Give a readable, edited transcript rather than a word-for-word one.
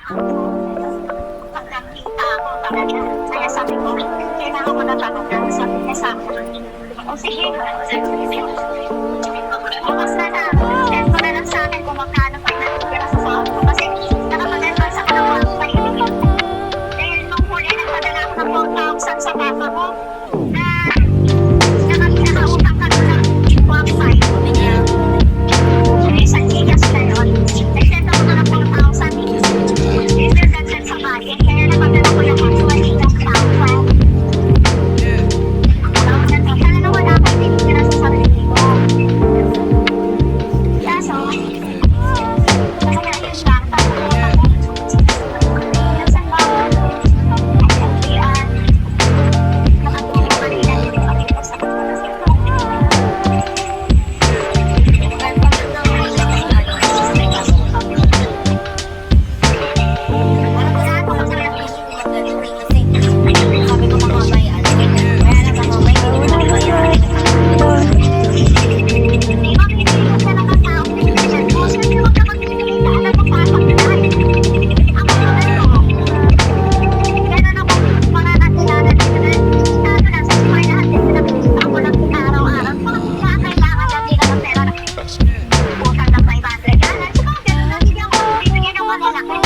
Pagkakita ako talaga. Kaya sabi ko, kailangan ko na tanong. Sabi niya sa akin, o sige, bukas na na. Send mo na lang sa akin kung magkano pa natitira sa sahod ko. Kasi nakapaganda sa kanawa ko kayo. Dahil nung huli, nagpadala ako ng 4,000 sa papa ko na nakakautang ka ng 1,500. Isang gigas na yun. Nag-send ako na ng 4,000. Later nag-send sa bayan. Kaya napadala ko yung actual 8,000. Sana na wala akong tinitira sa sarili ko. Kaso, kaya yun lang. Minsan ba, nakatulong pa rin natin yung pagkita sa utang ng 500. Siguro ganun lang, hindi ako bibigyan ng malalaki.